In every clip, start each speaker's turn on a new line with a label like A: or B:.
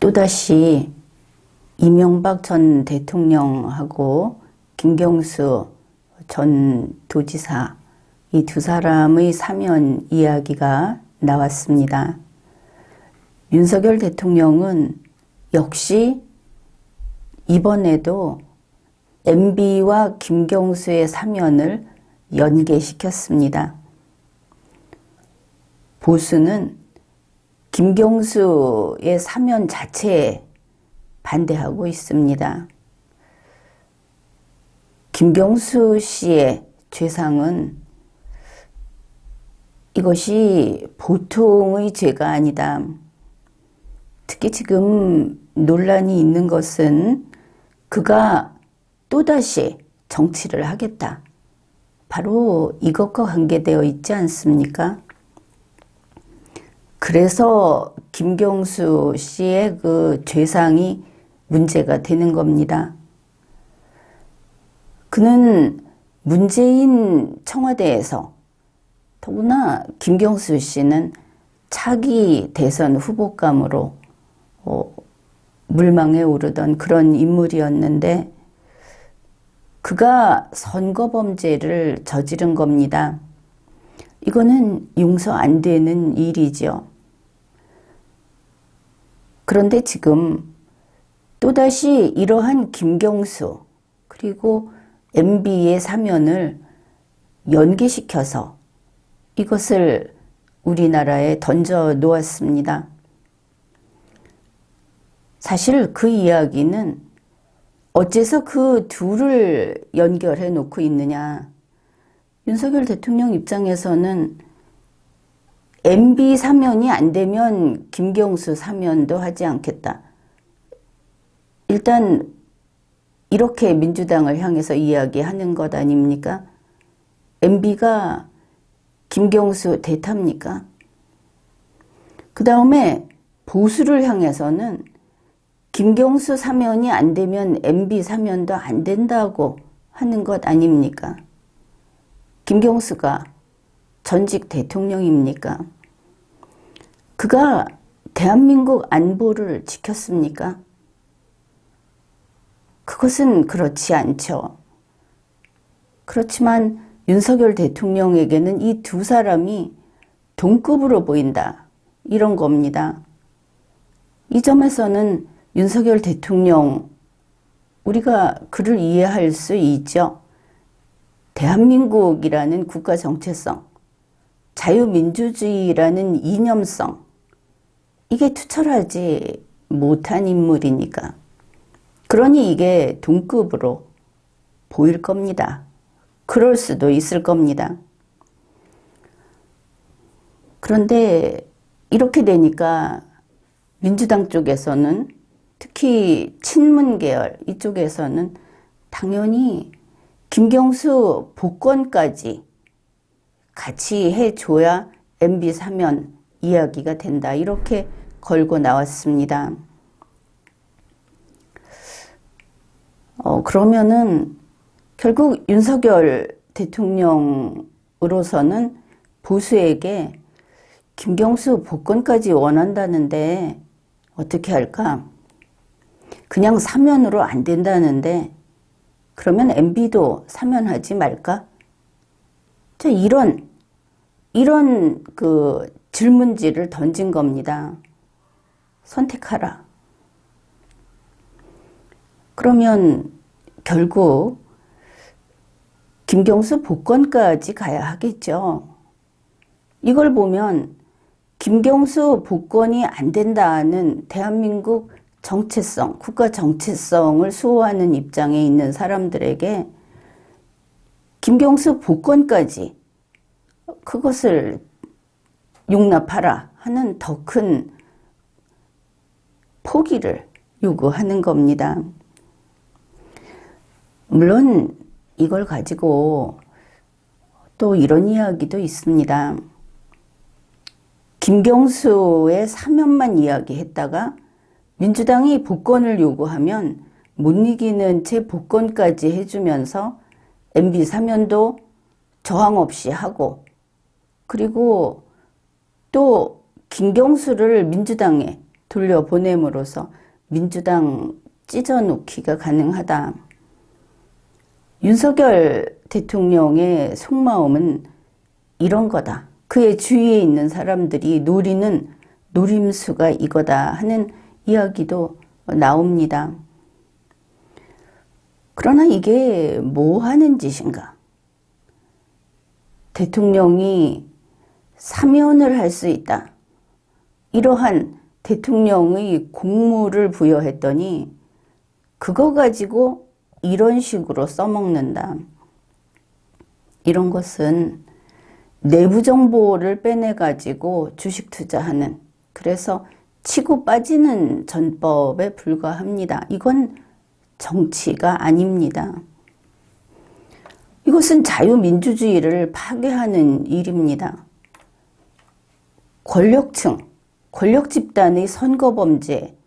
A: 또다시 이명박 전 대통령하고 김경수 전 도지사 이 두 사람의 사면 이야기가 나왔습니다. 윤석열 대통령은 역시 이번에도 MB와 김경수의 사면을 연계시켰습니다. 보수는 김경수의 사면 자체에 반대하고 있습니다. 김경수 씨의 죄상은 이것이 보통의 죄가 아니다. 특히 지금 논란이 있는 것은 그가 또다시 정치를 하겠다. 바로 이것과 관계되어 있지 않습니까? 그래서 김경수 씨의 그 죄상이 문제가 되는 겁니다. 그는 문재인 청와대에서 더구나 김경수 씨는 차기 대선 후보감으로 물망에 오르던 그런 인물이었는데 그가 선거범죄를 저지른 겁니다. 이거는 용서 안 되는 일이죠. 그런데 지금 또다시 이러한 김경수 그리고 MB의 사면을 연계시켜서 이것을 우리나라에 던져 놓았습니다. 사실 그 이야기는 어째서 그 둘을 연결해 놓고 있느냐. 윤석열 대통령 입장에서는 MB 사면이 안 되면 김경수 사면도 하지 않겠다. 일단 이렇게 민주당을 향해서 이야기하는 것 아닙니까? MB가 김경수 대타입니까? 그 다음에 보수를 향해서는 김경수 사면이 안 되면 MB 사면도 안 된다고 하는 것 아닙니까? 김경수가 전직 대통령입니까? 그가 대한민국 안보를 지켰습니까? 그것은 그렇지 않죠. 그렇지만 윤석열 대통령에게는 이 두 사람이 동급으로 보인다. 이런 겁니다. 이 점에서는 윤석열 대통령, 우리가 그를 이해할 수 있죠. 대한민국이라는 국가 정체성, 자유민주주의라는 이념성, 이게 투철하지 못한 인물이니까. 그러니 이게 동급으로 보일 겁니다. 그럴 수도 있을 겁니다. 그런데 이렇게 되니까 민주당 쪽에서는 특히 친문 계열 이쪽에서는 당연히 김경수 복권까지 같이 해줘야 MB 사면 이야기가 된다. 이렇게 걸고 나왔습니다. 그러면은 결국 윤석열 대통령으로서는 보수에게 김경수 복권까지 원한다는데 어떻게 할까? 그냥 사면으로 안 된다는데 그러면 MB도 사면하지 말까? 자, 이런 그 질문지를 던진 겁니다. 선택하라. 그러면 결국 김경수 복권까지 가야 하겠죠. 이걸 보면 김경수 복권이 안 된다는 대한민국 정체성, 국가 정체성을 수호하는 입장에 있는 사람들에게 김경수 복권까지 그것을 용납하라 하는 더 큰 포기를 요구하는 겁니다. 물론 이걸 가지고 또 이런 이야기도 있습니다. 김경수의 사면만 이야기했다가 민주당이 복권을 요구하면 못 이기는 채 복권까지 해주면서 MB 사면도 저항 없이 하고 그리고 또 김경수를 민주당에 돌려보냄으로써 민주당 찢어놓기가 가능하다. 윤석열 대통령의 속마음은 이런 거다. 그의 주위에 있는 사람들이 노리는 노림수가 이거다 하는 이야기도 나옵니다. 그러나 이게 뭐 하는 짓인가? 대통령이 사면을 할 수 있다. 이러한 대통령의 공무를 부여했더니 그거 가지고 이런 식으로 써먹는다. 이런 것은 내부 정보를 빼내가지고 주식 투자하는, 그래서 치고 빠지는 전법에 불과합니다. 이건 정치가 아닙니다. 이것은 자유민주주의를 파괴하는 일입니다. 권력층, 권력 집단의 선거 범죄,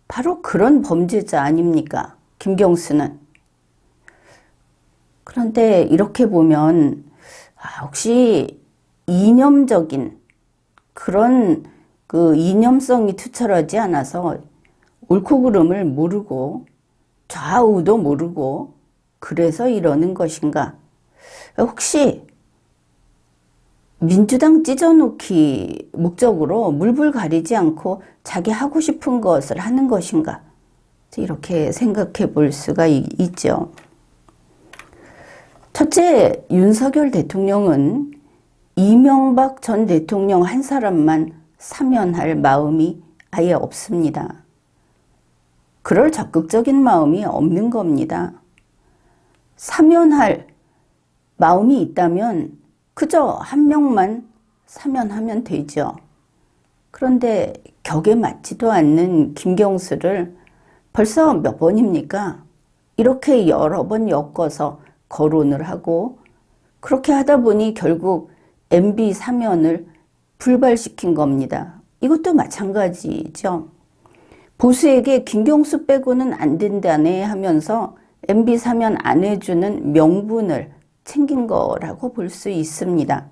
A: 바로 그런 범죄자 아닙니까? 김경수는. 그런데 이렇게 보면 혹시 이념적인 그런 그 이념성이 투철하지 않아서 옳고 그름을 모르고 좌우도 모르고 그래서 이러는 것인가? 혹시 민주당 찢어놓기 목적으로 물불 가리지 않고 자기 하고 싶은 것을 하는 것인가? 이렇게 생각해 볼 수가 있죠. 첫째, 윤석열 대통령은 이명박 전 대통령 한 사람만 사면할 마음이 아예 없습니다. 그럴 적극적인 마음이 없는 겁니다. 사면할 마음이 있다면 그저 한 명만 사면하면 되죠. 그런데 격에 맞지도 않는 김경수를 벌써 몇 번입니까? 이렇게 여러 번 엮어서 거론을 하고 그렇게 하다 보니 결국 MB 사면을 불발시킨 겁니다. 이것도 마찬가지죠. 보수에게 김경수 빼고는 안 된다네 하면서 MB 사면 안 해주는 명분을 챙긴 거라고 볼 수 있습니다.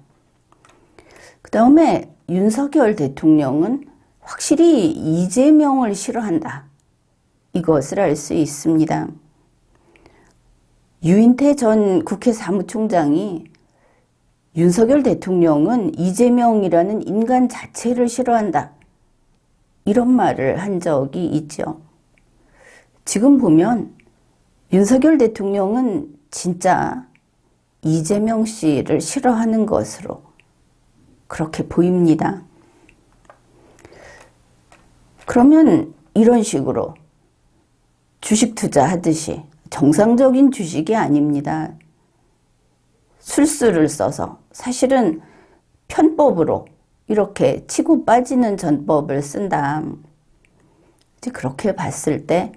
A: 그 다음에 윤석열 대통령은 확실히 이재명을 싫어한다. 이것을 알 수 있습니다. 유인태 전 국회 사무총장이 윤석열 대통령은 이재명이라는 인간 자체를 싫어한다. 이런 말을 한 적이 있죠. 지금 보면 윤석열 대통령은 진짜 이재명 씨를 싫어하는 것으로 그렇게 보입니다. 그러면 이런 식으로 주식 투자하듯이 정상적인 주식이 아닙니다. 술수를 써서 사실은 편법으로 이렇게 치고 빠지는 전법을 쓴다. 이제 그렇게 봤을 때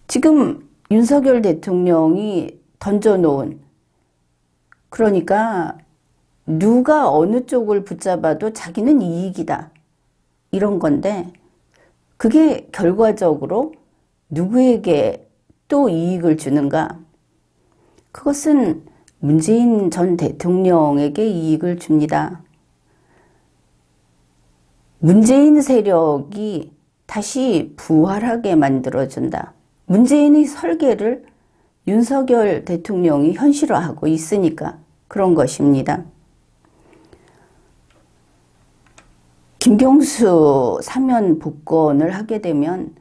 A: 지금 윤석열 대통령이 던져놓은, 그러니까 누가 어느 쪽을 붙잡아도 자기는 이익이다. 이런 건데 그게 결과적으로 누구에게 또 이익을 주는가? 그것은 문재인 전 대통령에게 이익을 줍니다. 문재인 세력이 다시 부활하게 만들어준다. 문재인의 설계를 윤석열 대통령이 현실화하고 있으니까 그런 것입니다. 김경수 사면 복권을 하게 되면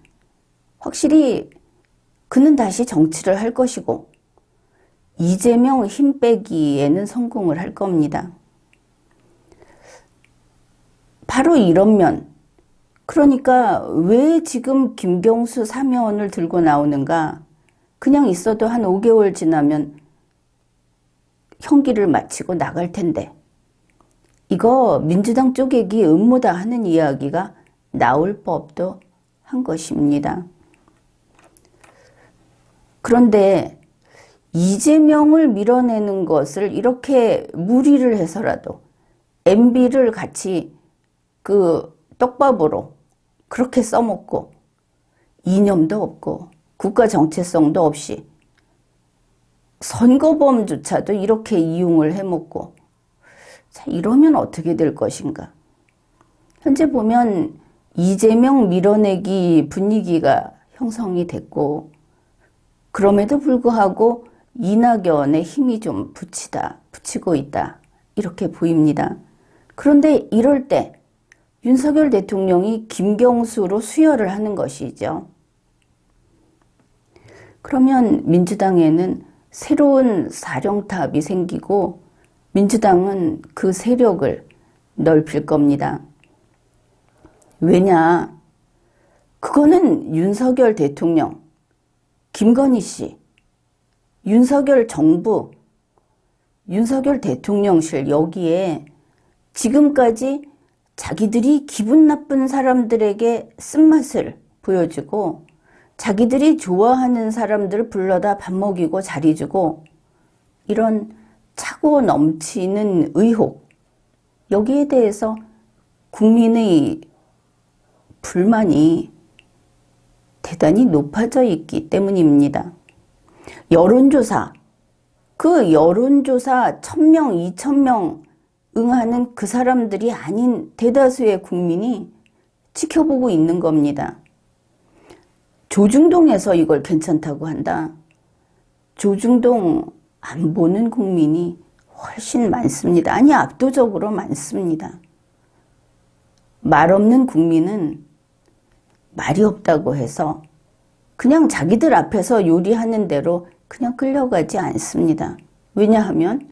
A: 확실히 그는 다시 정치를 할 것이고 이재명 힘 빼기에는 성공을 할 겁니다. 바로 이런 면, 그러니까 왜 지금 김경수 사면을 들고 나오는가? 그냥 있어도 한 5개월 지나면 형기를 마치고 나갈 텐데 이거 민주당 쪼개기 음모다 하는 이야기가 나올 법도 한 것입니다. 그런데 이재명을 밀어내는 것을 이렇게 무리를 해서라도 MB를 같이 그 떡밥으로 그렇게 써먹고 이념도 없고 국가 정체성도 없이 선거범조차도 이렇게 이용을 해먹고, 자, 이러면 어떻게 될 것인가? 현재 보면 이재명 밀어내기 분위기가 형성이 됐고, 그럼에도 불구하고 이낙연의 힘이 좀 붙이고 있다. 이렇게 보입니다. 그런데 이럴 때 윤석열 대통령이 김경수로 수혈을 하는 것이죠. 그러면 민주당에는 새로운 사령탑이 생기고 민주당은 그 세력을 넓힐 겁니다. 왜냐? 그거는 윤석열 대통령, 김건희 씨, 윤석열 정부, 윤석열 대통령실 여기에 지금까지 자기들이 기분 나쁜 사람들에게 쓴맛을 보여주고 자기들이 좋아하는 사람들을 불러다 밥 먹이고 자리 주고 이런 차고 넘치는 의혹, 여기에 대해서 국민의 불만이 대단히 높아져 있기 때문입니다. 여론조사, 그 여론조사 1000명, 2000명 응하는 그 사람들이 아닌 대다수의 국민이 지켜보고 있는 겁니다. 조중동에서 이걸 괜찮다고 한다. 조중동 안 보는 국민이 훨씬 많습니다. 아니, 압도적으로 많습니다. 말 없는 국민은 말이 없다고 해서 그냥 자기들 앞에서 요리하는 대로 그냥 끌려가지 않습니다. 왜냐하면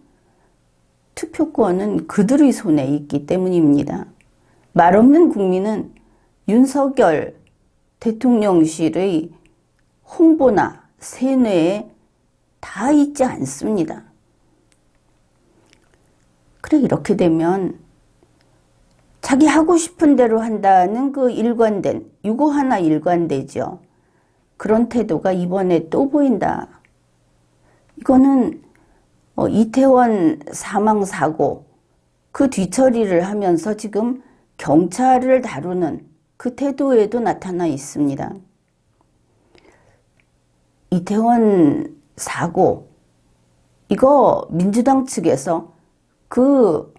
A: 투표권은 그들의 손에 있기 때문입니다. 말 없는 국민은 윤석열 대통령실의 홍보나 세뇌에 다 있지 않습니다. 그래, 이렇게 되면 자기 하고 싶은 대로 한다는 그 일관된, 이거 하나 일관되죠. 그런 태도가 이번에 또 보인다. 이거는 이태원 사망사고 그 뒤처리를 하면서 지금 경찰을 다루는 그 태도에도 나타나 있습니다. 이태원 사고, 이거 민주당 측에서 그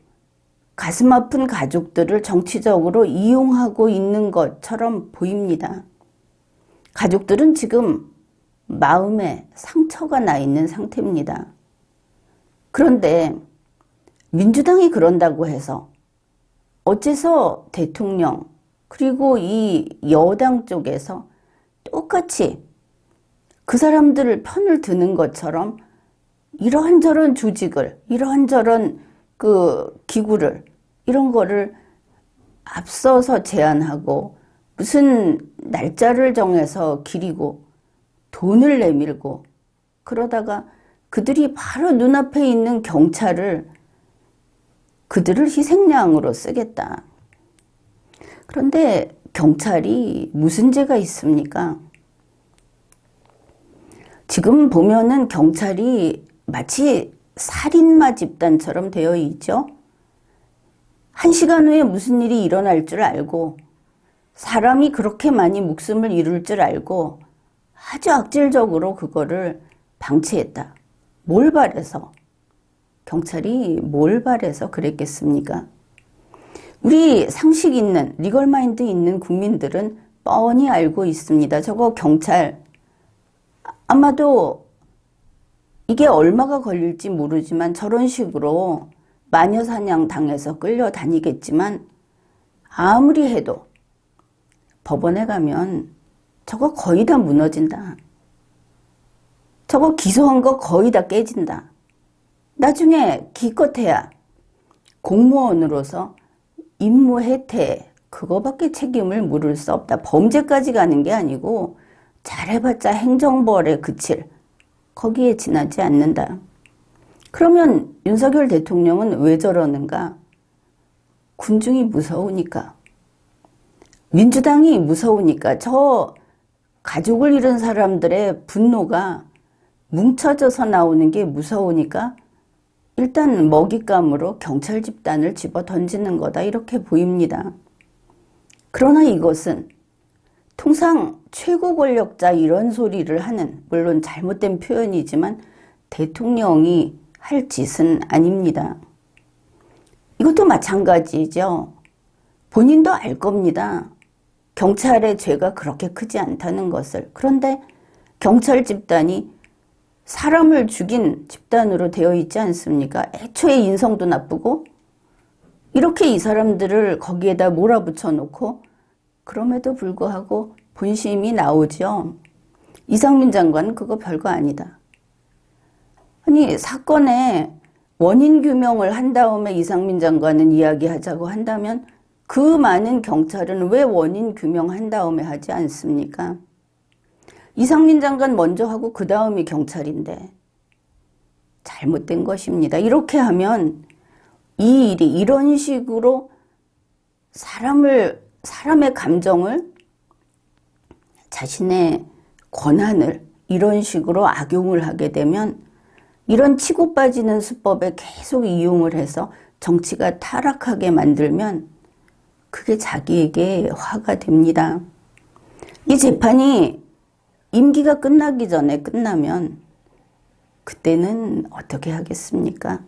A: 가슴 아픈 가족들을 정치적으로 이용하고 있는 것처럼 보입니다. 가족들은 지금 마음에 상처가 나 있는 상태입니다. 그런데 민주당이 그런다고 해서 어째서 대통령 그리고 이 여당 쪽에서 똑같이 그 사람들 편을 드는 것처럼 이러한저런 조직을, 이러한저런 그 기구를, 이런 거를 앞서서 제안하고 무슨 날짜를 정해서 기리고 돈을 내밀고 그러다가 그들이 바로 눈앞에 있는 경찰을 그들을 희생양으로 쓰겠다. 그런데 경찰이 무슨 죄가 있습니까? 지금 보면은 경찰이 마치 살인마 집단처럼 되어 있죠. 1시간 후에 무슨 일이 일어날 줄 알고 사람이 그렇게 많이 목숨을 잃을 줄 알고 아주 악질적으로 그거를 방치했다. 뭘 바래서? 경찰이 뭘 바래서 그랬겠습니까? 우리 상식 있는, 리걸마인드 있는 국민들은 뻔히 알고 있습니다. 저거 경찰, 아마도 이게 얼마가 걸릴지 모르지만 저런 식으로 마녀사냥 당해서 끌려다니겠지만 아무리 해도 법원에 가면 저거 거의 다 무너진다. 저거 기소한 거 거의 다 깨진다. 나중에 기껏해야 공무원으로서 임무 혜택 그거밖에 책임을 물을 수 없다. 범죄까지 가는 게 아니고 잘해봤자 행정벌에 그칠, 거기에 지나지 않는다. 그러면 윤석열 대통령은 왜 저러는가? 군중이 무서우니까. 민주당이 무서우니까. 저 가족을 잃은 사람들의 분노가 뭉쳐져서 나오는 게 무서우니까 일단 먹잇감으로 경찰 집단을 집어 던지는 거다, 이렇게 보입니다. 그러나 이것은 통상 최고 권력자 이런 소리를 하는, 물론 잘못된 표현이지만 대통령이 할 짓은 아닙니다. 이것도 마찬가지죠. 본인도 알 겁니다. 경찰의 죄가 그렇게 크지 않다는 것을. 그런데 경찰 집단이 사람을 죽인 집단으로 되어 있지 않습니까? 애초에 인성도 나쁘고 이렇게 이 사람들을 거기에다 몰아붙여 놓고 그럼에도 불구하고 본심이 나오죠. 이상민 장관은 그거 별거 아니다. 아니 사건의 원인 규명을 한 다음에 이상민 장관은 이야기하자고 한다면 그 많은 경찰은 왜 원인 규명한 다음에 하지 않습니까? 이상민 장관 먼저 하고 그 다음이 경찰인데 잘못된 것입니다. 이렇게 하면 이 일이 이런 식으로 사람의 감정을 자신의 권한을 이런 식으로 악용을 하게 되면 이런 치고 빠지는 수법에 계속 이용을 해서 정치가 타락하게 만들면 그게 자기에게 화가 됩니다. 이 재판이 임기가 끝나기 전에 끝나면 그때는 어떻게 하겠습니까?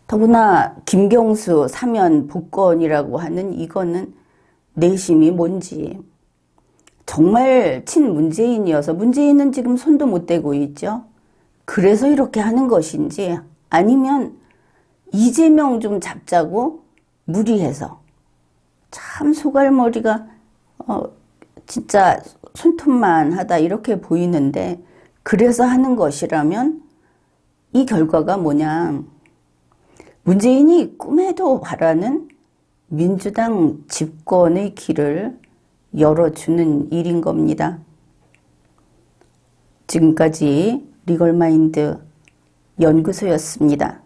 A: 더구나 김경수 사면 복권이라고 하는 이거는 내심이 뭔지 정말 친문재인이어서 문재인은 지금 손도 못 대고 있죠. 그래서 이렇게 하는 것인지 아니면 이재명 좀 잡자고 무리해서 참 소갈머리가 진짜 손톱만 하다 이렇게 보이는데 그래서 하는 것이라면 이 결과가 뭐냐. 문재인이 꿈에도 바라는 민주당 집권의 길을 열어주는 일인 겁니다. 지금까지 리걸마인드 연구소였습니다.